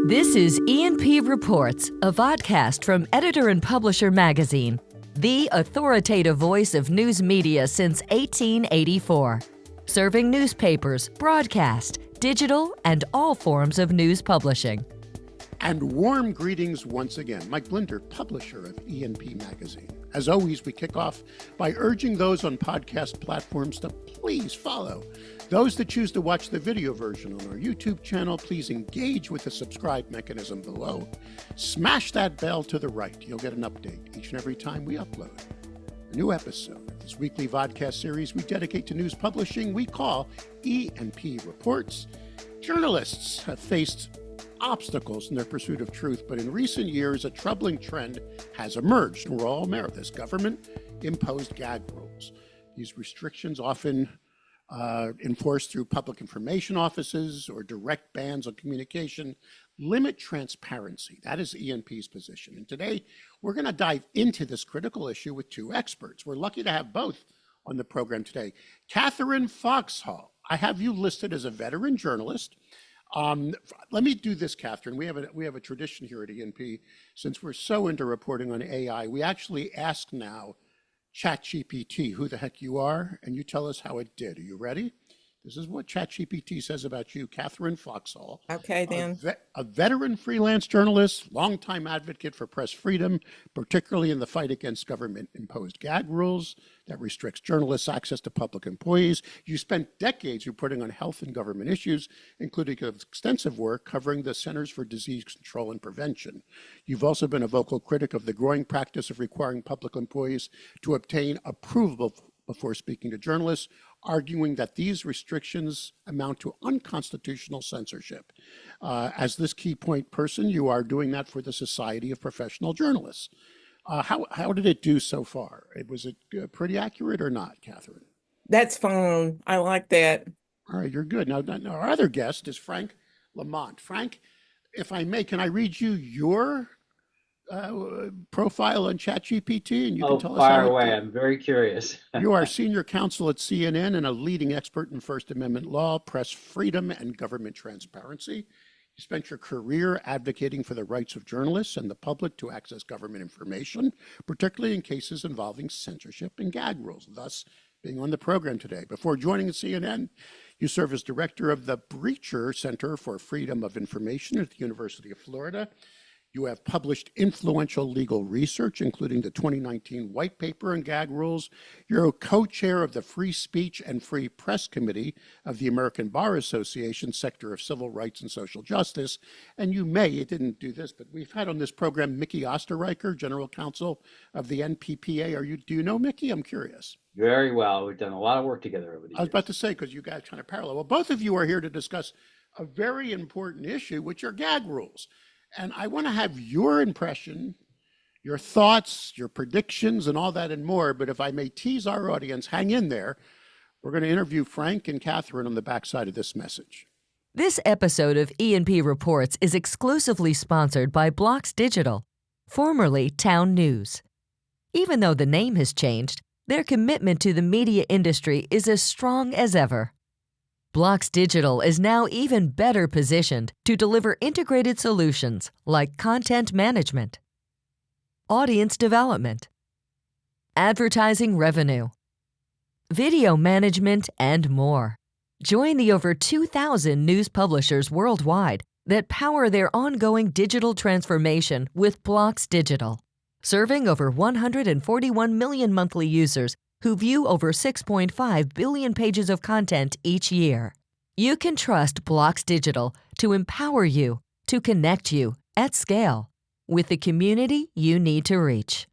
This is E&P Reports, a vodcast from Editor and Publisher magazine, the authoritative voice of news media since 1884, serving newspapers, broadcast, digital, and all forms of news publishing. And warm greetings once again. Mike Blinder, publisher of E&P Magazine. As always, we kick off by urging those on podcast platforms to please follow. Those that choose to watch the video version on our YouTube channel, please engage with the subscribe mechanism below. Smash that bell to the right. You'll get an update each and every time we upload a new episode of this weekly vodcast series we dedicate to news publishing we call E&P Reports. Journalists have faced obstacles in their pursuit of truth, but in recent years, a troubling trend has emerged, and we're all aware of this. Government-imposed gag rules. These restrictions often enforced through public information offices or direct bans on communication limit transparency. That is E&P's position. And today, we're going to dive into this critical issue with two experts. We're lucky to have both on the program today. Kathryn Foxhall, I have you listed as a veteran journalist. Let me do this, Kathryn. We have a tradition here at E&P. Since we're so into reporting on AI, we actually ask now ChatGPT who the heck you are, and you tell us how it did. Are you ready? This is what ChatGPT says about you, Kathryn Foxhall. Okay, then. A veteran freelance journalist, longtime advocate for press freedom, particularly in the fight against government-imposed gag rules that restricts journalists' access to public employees. You spent decades reporting on health and government issues, including extensive work covering the Centers for Disease Control and Prevention. You've also been a vocal critic of the growing practice of requiring public employees to obtain approval before speaking to journalists, arguing that these restrictions amount to unconstitutional censorship. As this key point person, you are doing that for the Society of Professional Journalists. How did it do so far? Was it pretty accurate or not, Kathryn? That's fine. I like that. All right, you're good. Now our other guest is Frank LoMonte. Frank, if I may, can I read you your profile on ChatGPT, and you can tell us fire away. I'm very curious. You are senior counsel at CNN and a leading expert in First Amendment law, press freedom, and government transparency. You spent your career advocating for the rights of journalists and the public to access government information, particularly in cases involving censorship and gag rules, thus being on the program today. Before joining CNN, you serve as director of the Breacher Center for Freedom of Information at the University of Florida. You have published influential legal research, including the 2019 White Paper on Gag Rules. You're a co-chair of the Free Speech and Free Press Committee of the American Bar Association Sector of Civil Rights and Social Justice. And you didn't do this, but we've had on this program Mickey Osterreicher, General Counsel of the NPPA. Do you know Mickey? I'm curious. Very well. We've done a lot of work together over the years. I was about to say, because you guys kind of parallel. Well, both of you are here to discuss a very important issue, which are gag rules. And I want to have your impression, your thoughts, your predictions, and all that and more. But if I may tease our audience, hang in there. We're going to interview Frank and Kathryn on the backside of this message. This episode of E&P Reports is exclusively sponsored by Blocks Digital, formerly Town News. Even though the name has changed, their commitment to the media industry is as strong as ever. Blocks Digital is now even better positioned to deliver integrated solutions like content management, audience development, advertising revenue, video management, and more. Join the over 2,000 news publishers worldwide that power their ongoing digital transformation with Blocks Digital, serving over 141 million monthly users who view over 6.5 billion pages of content each year. You can trust Blocks Digital to empower you, to connect you at scale with the community you need to reach.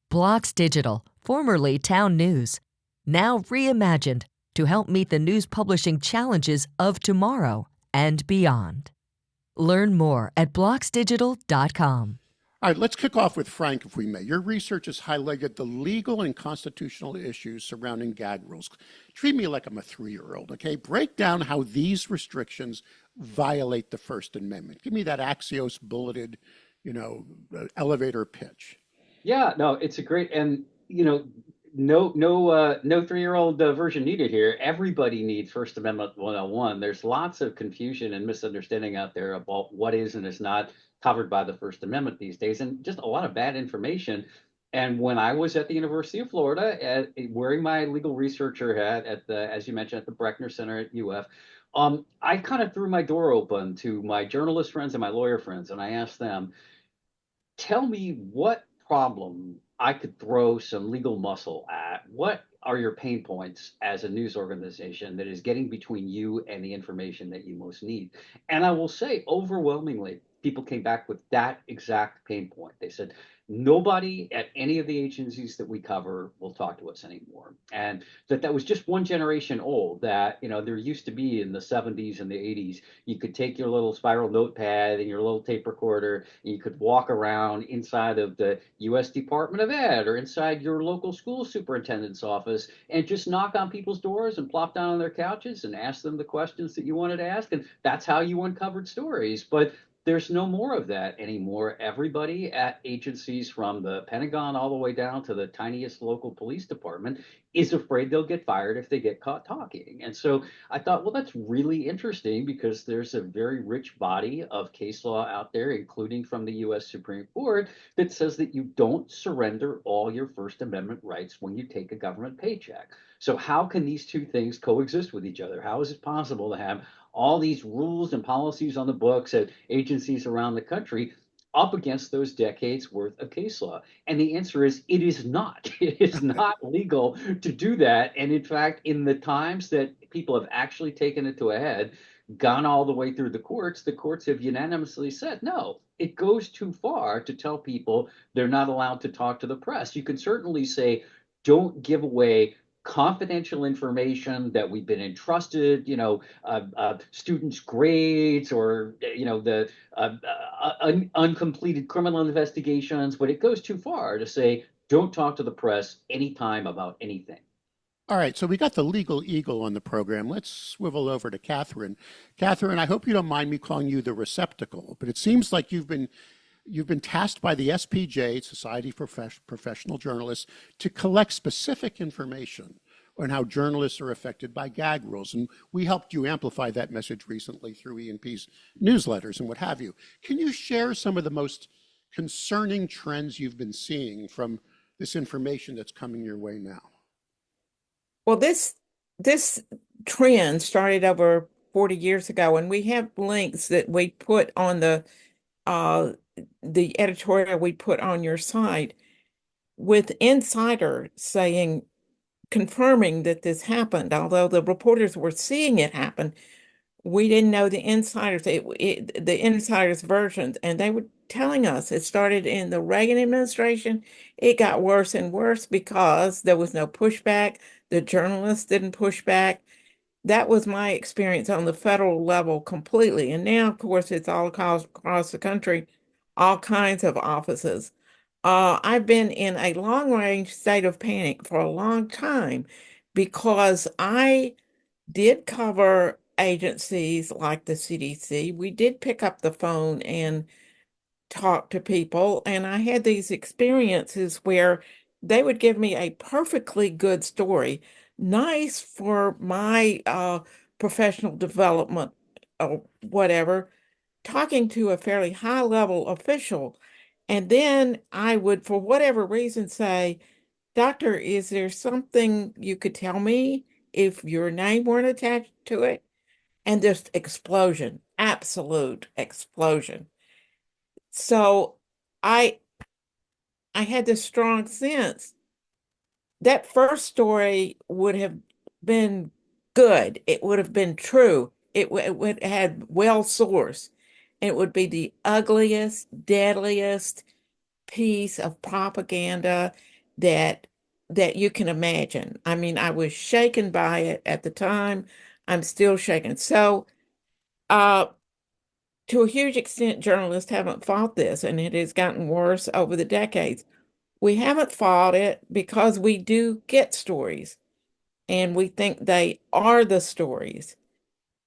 Blocks Digital, formerly Town News, now reimagined to help meet the news publishing challenges of tomorrow and beyond. Learn more at blocksdigital.com. All right, let's kick off with Frank, if we may. Your research has highlighted the legal and constitutional issues surrounding gag rules. Treat me like I'm a 3-year-old, okay? Break down how these restrictions violate the First Amendment. Give me that Axios bulleted, elevator pitch. Yeah, no, it's a great, and no 3-year-old version needed here. Everybody needs First Amendment 101. There's lots of confusion and misunderstanding out there about what is and is not covered by the First Amendment these days, and just a lot of bad information. And when I was at the University of Florida, wearing my legal researcher hat at the, as you mentioned, at the Breckner Center at UF, I kind of threw my door open to my journalist friends and my lawyer friends, and I asked them, tell me what problem I could throw some legal muscle at. What are your pain points as a news organization that is getting between you and the information that you most need? And I will say, overwhelmingly, people came back with that exact pain point. They said, nobody at any of the agencies that we cover will talk to us anymore. And that was just one generation old, that, there used to be in the 70s and the 80s, you could take your little spiral notepad and your little tape recorder, and you could walk around inside of the US Department of Ed or inside your local school superintendent's office and just knock on people's doors and plop down on their couches and ask them the questions that you wanted to ask. And that's how you uncovered stories. But there's no more of that anymore. Everybody at agencies, from the Pentagon all the way down to the tiniest local police department, is afraid they'll get fired if they get caught talking. And so I thought, well, that's really interesting, because there's a very rich body of case law out there, including from the US Supreme Court, that says that you don't surrender all your First Amendment rights when you take a government paycheck. So how can these two things coexist with each other? How is it possible to have all these rules and policies on the books at agencies around the country up against those decades worth of case law? And the answer is, it is not. It is not legal to do that. And in fact, in the times that people have actually taken it to a head, gone all the way through the courts have unanimously said, no, it goes too far to tell people they're not allowed to talk to the press. You can certainly say, don't give away confidential information that we've been entrusted, students' grades, or the uncompleted criminal investigations. But it goes too far to say, don't talk to the press anytime about anything. All right, so we got the legal eagle on the program. Let's swivel over to Kathryn. Kathryn, I hope you don't mind me calling you the receptacle, but it seems like you've been tasked by the SPJ, Society for Professional Journalists, to collect specific information on how journalists are affected by gag rules. And we helped you amplify that message recently through E&P's newsletters and what have you. Can you share some of the most concerning trends you've been seeing from this information that's coming your way now? Well, this trend started over 40 years ago, and we have links that we put on the editorial we put on your site, with insider saying, confirming that this happened. Although the reporters were seeing it happen, we didn't know the the insiders' versions, and they were telling us it started in the Reagan administration. It got worse and worse because there was no pushback. The journalists didn't push back. That was my experience on the federal level completely. And now, of course, it's all across the country, all kinds of offices. I've been in a long-range state of panic for a long time, because I did cover agencies like the CDC. We did pick up the phone and talk to people, and I had these experiences where they would give me a perfectly good story, nice for my professional development or whatever, talking to a fairly high level official. And then I would, for whatever reason, say, Doctor, is there something you could tell me if your name weren't attached to it? And just explosion, absolute explosion. So I I had this strong sense that first story would have been good. It would have been true. It would had well sourced. It would be the ugliest, deadliest piece of propaganda that you can imagine. I mean, I was shaken by it at the time. I'm still shaken. So, uh, to a huge extent, journalists haven't fought this, and it has gotten worse over the decades. We haven't fought it because we do get stories, and we think they are the stories.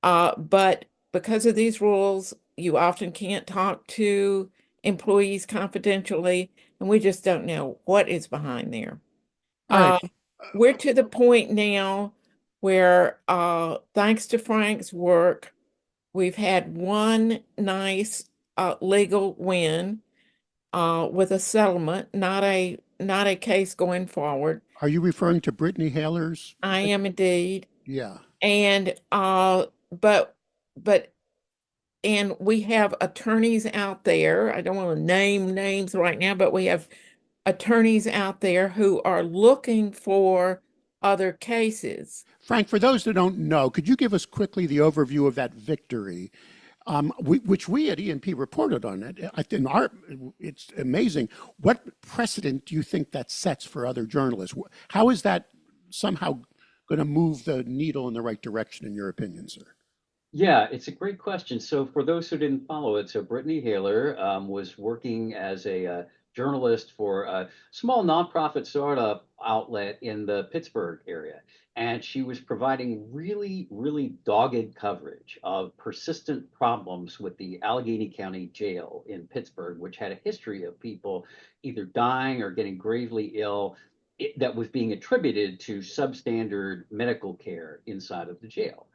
But because of these rules, you often can't talk to employees confidentially, and we just don't know what is behind there. All right. We're to the point now where, thanks to Frank's work, we've had one nice legal win with a settlement, not a case going forward. Are you referring to Brittany Haler's? I am indeed. Yeah. And but and we have attorneys out there. I don't want to name names right now, but we have attorneys out there who are looking for other cases. Frank, for those that don't know, could you give us quickly the overview of that victory, which we at E&P reported on it? I think it's amazing. What precedent do you think that sets for other journalists? How is that somehow going to move the needle in the right direction, in your opinion, sir? Yeah, it's a great question. So, for those who didn't follow it, so Brittany Haler was working as a journalist for a small nonprofit startup outlet in the Pittsburgh area. And she was providing really, really dogged coverage of persistent problems with the Allegheny County Jail in Pittsburgh, which had a history of people either dying or getting gravely ill that was being attributed to substandard medical care inside of the jail.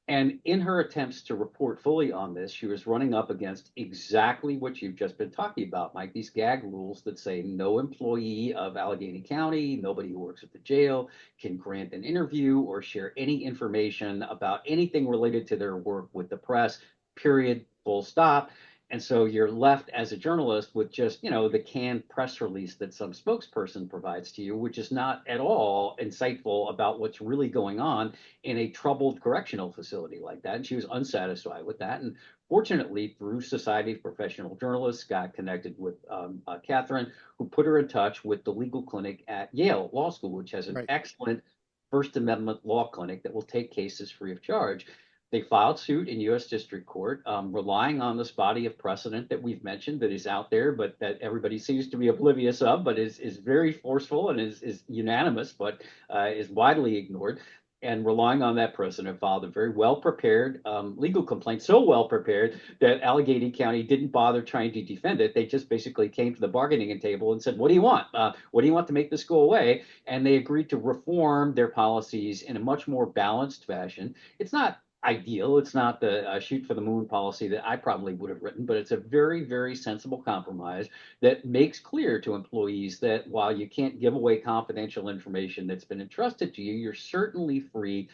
And in her attempts to report fully on this, she was running up against exactly what you've just been talking about, Mike, these gag rules that say no employee of Allegheny County, nobody who works at the jail can grant an interview or share any information about anything related to their work with the press, period, full stop. And so you're left as a journalist with just, the canned press release that some spokesperson provides to you, which is not at all insightful about what's really going on in a troubled correctional facility like that. And she was unsatisfied with that. And fortunately, through Society of Professional Journalists, got connected with Kathryn, who put her in touch with the legal clinic at Yale Law School, which has an Right. excellent First Amendment law clinic that will take cases free of charge. They filed suit in U.S. District Court, relying on this body of precedent that we've mentioned that is out there, but that everybody seems to be oblivious of, but is very forceful and is unanimous, but is widely ignored. And relying on that precedent, filed a very well prepared legal complaint, so well prepared that Allegheny County didn't bother trying to defend it. They just basically came to the bargaining table and said, "What do you want? What do you want to make this go away?" And they agreed to reform their policies in a much more balanced fashion. It's not ideal. It's not the shoot for the moon policy that I probably would have written, but it's a very, very sensible compromise that makes clear to employees that while you can't give away confidential information that's been entrusted to you, you're certainly free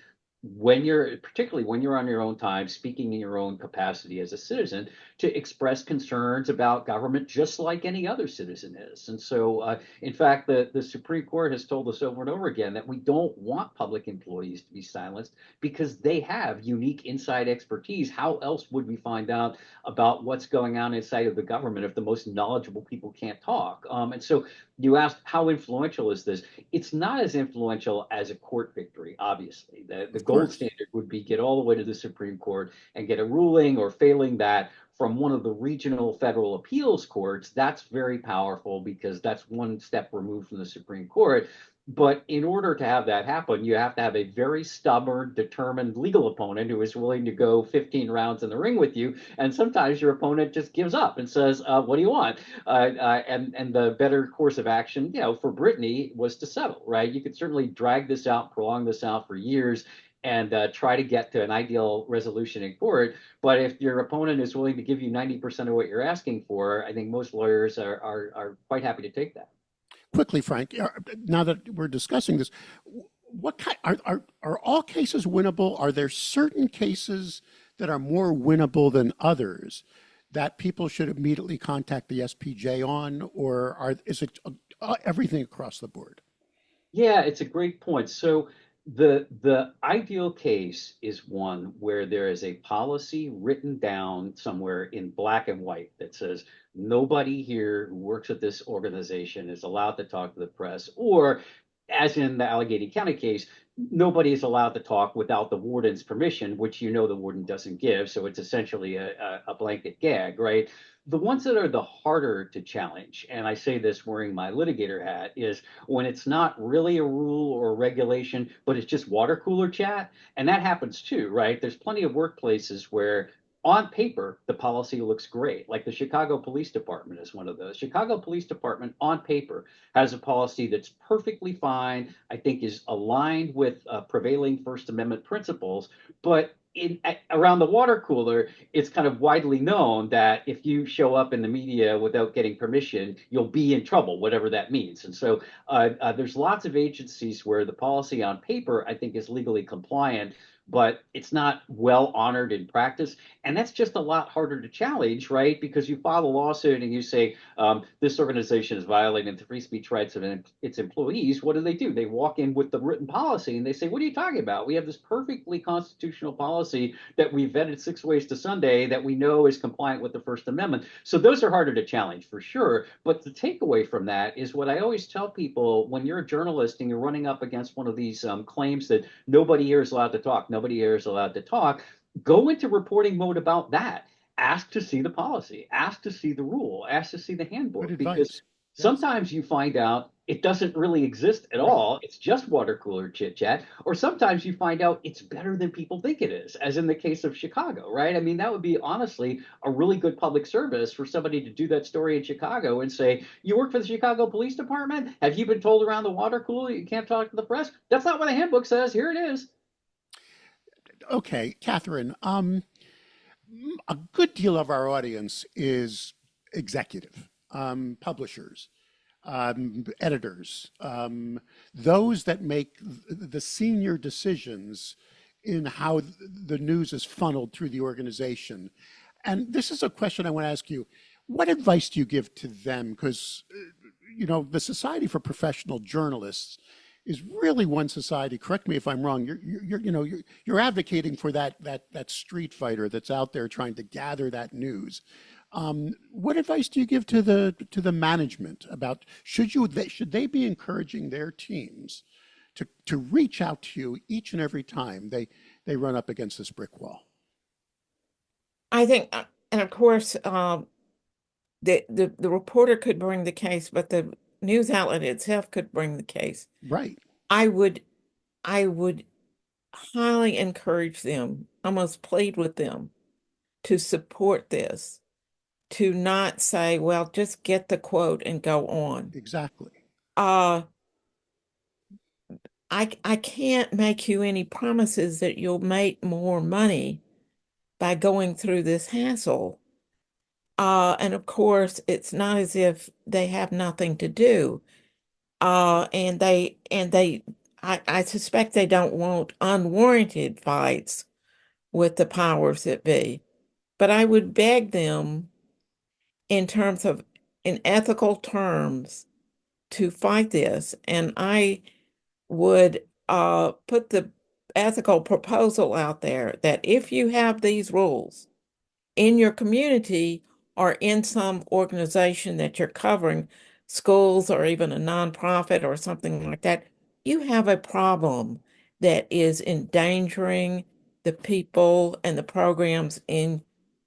particularly when you're on your own time, speaking in your own capacity as a citizen, to express concerns about government just like any other citizen is. And so, in fact, the Supreme Court has told us over and over again that we don't want public employees to be silenced because they have unique inside expertise. How else would we find out about what's going on inside of the government if the most knowledgeable people can't talk? And so you asked, how influential is this? It's not as influential as a court victory, obviously. The Of gold course. standard would be get all the way to the Supreme Court and get a ruling, or failing that, from one of the regional federal appeals courts. That's very powerful because that's one step removed from the Supreme Court. But in order to have that happen, you have to have a very stubborn, determined legal opponent who is willing to go 15 rounds in the ring with you. And sometimes your opponent just gives up and says, "What do you want?" And the better course of action, for Brittany, was to settle. Right? You could certainly drag this out, prolong this out for years, and try to get to an ideal resolution in court. But if your opponent is willing to give you 90% of what you're asking for, I think most lawyers are quite happy to take that. Quickly, Frank, now that we're discussing this, what kind are all cases winnable? Are there certain cases that are more winnable than others that people should immediately contact the SPJ on, or is it everything across the board? Yeah, it's a great point. So the ideal case is one where there is a policy written down somewhere in black and white that says nobody here who works at this organization is allowed to talk to the press, or as in the Allegheny County case, nobody is allowed to talk without the warden's permission, which the warden doesn't give. So it's essentially a blanket gag, right? The ones that are the harder to challenge, and I say this wearing my litigator hat, is when it's not really a rule or a regulation, but it's just water cooler chat. And that happens too, right? There's plenty of workplaces where on paper, the policy looks great. Like the Chicago Police Department is one of those. Chicago Police Department on paper has a policy that's perfectly fine, I think is aligned with prevailing First Amendment principles, but around the water cooler, it's kind of widely known that if you show up in the media without getting permission, you'll be in trouble, whatever that means. And so there's lots of agencies where the policy on paper, I think, is legally compliant, but it's not well honored in practice. And that's just a lot harder to challenge, right? Because you file a lawsuit and you say, this organization is violating the free speech rights of its employees. What do? They walk in with the written policy and they say, what are you talking about? We have this perfectly constitutional policy that we vetted 6 ways to Sunday that we know is compliant with the First Amendment. So those are harder to challenge for sure. But the takeaway from that is what I always tell people when you're a journalist and you're running up against one of these claims that nobody here is allowed to talk, nobody here is allowed to talk, go into reporting mode about that. Ask to see the policy, ask to see the rule, ask to see the handbook. Good Because advice. Yes. sometimes you find out it doesn't really exist at all. It's just water cooler chit chat. Or sometimes you find out it's better than people think it is, as in the case of Chicago, right? I mean, that would be honestly a really good public service for somebody to do that story in Chicago and say, you work for the Chicago Police Department? Have you been told around the water cooler you can't talk to the press? That's not what the handbook says. Here it is. Okay, Kathryn, a good deal of our audience is executive, publishers, editors, those that make the senior decisions in how the news is funneled through the organization. And this is a question I want to ask you. What advice do you give to them? Because, the Society for Professional Journalists is really one society. Correct me if I'm wrong. You're advocating for that street fighter that's out there trying to gather that news. What advice do you give to the management about should they be encouraging their teams to reach out to you each and every time they run up against this brick wall? I think, and of course, the reporter could bring the case, but the news outlet itself could bring the case. Right. I would highly encourage them, almost plead with them to support this, to not say, well, just get the quote and go on. Exactly. I can't make you any promises that you'll make more money by going through this hassle. And of course, it's not as if they have nothing to do. I suspect they don't want unwarranted fights with the powers that be. But I would beg them in ethical terms to fight this. And I would put the ethical proposal out there that if you have these rules in your community or in some organization that you're covering, schools or even a nonprofit or something like that, you have a problem that is endangering the people and the programs in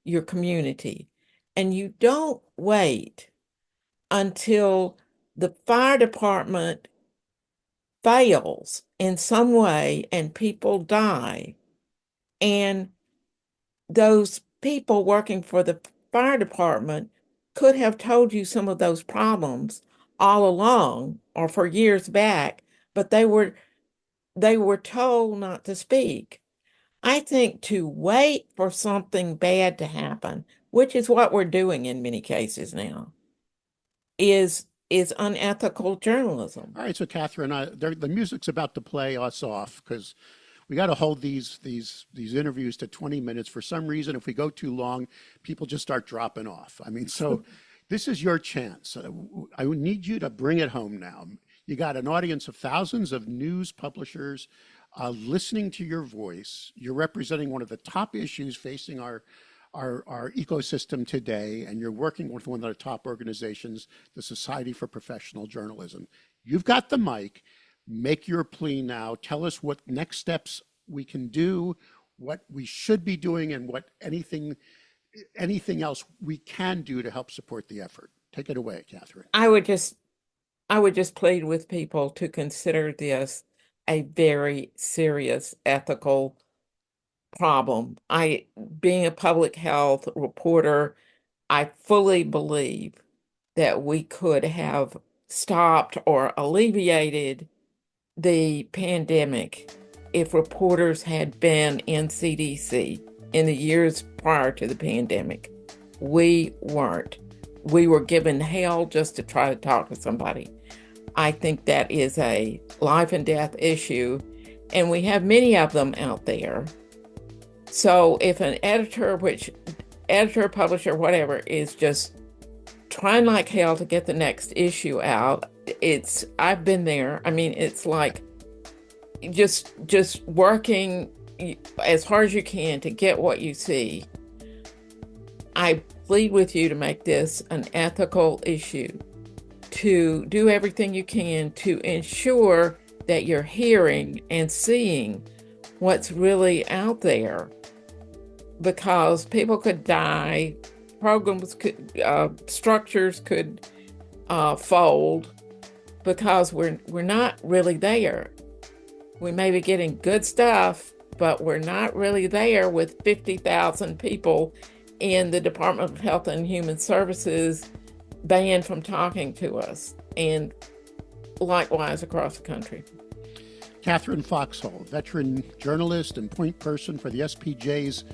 your community. And you don't wait until the fire department fails in some way and people die. And those people working for the fire department could have told you some of those problems all along or for years back, but they were told not to speak. I think to wait for something bad to happen, which is what we're doing in many cases now, is unethical journalism. All right, so Kathryn, the music's about to play us off because we got to hold these interviews to 20 minutes. For some reason, if we go too long, people just start dropping off. I mean, so this is your chance. I need you to bring it home now. You got an audience of thousands of news publishers listening to your voice. You're representing one of the top issues facing our ecosystem today, and you're working with one of the top organizations, the Society for Professional Journalism. You've got the mic. Make your plea now. Tell us what next steps we can do, what we should be doing, and what anything else we can do to help support the effort. Take it away, Kathryn. I would just plead with people to consider this a very serious ethical problem. Being a public health reporter, I fully believe that we could have stopped or alleviated the pandemic if reporters had been in CDC in the years prior to the pandemic. We weren't. We were given hell just to try to talk to somebody. I think that is a life and death issue, and we have many of them out there. So if an editor, publisher, whatever, is just trying like hell to get the next issue out, I've been there. I mean, it's like just working as hard as you can to get what you see. I plead with you to make this an ethical issue, to do everything you can to ensure that you're hearing and seeing what's really out there, because people could die, programs could, structures could fold, because we're not really there. We may be getting good stuff, but we're not really there with 50,000 people in the Department of Health and Human Services banned from talking to us, and likewise across the country. Kathryn Foxhall, veteran journalist and point person for the SPJ's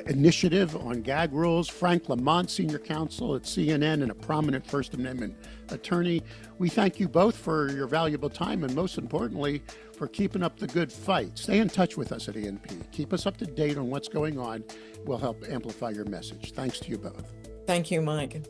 initiative on gag rules. Frank LoMonte, senior counsel at CNN and a prominent First Amendment attorney. We thank you both for your valuable time and, most importantly, for keeping up the good fight. Stay in touch with us at E&P. Keep us up to date on what's going on. We'll help amplify your message. Thanks to you both. Thank you, Mike.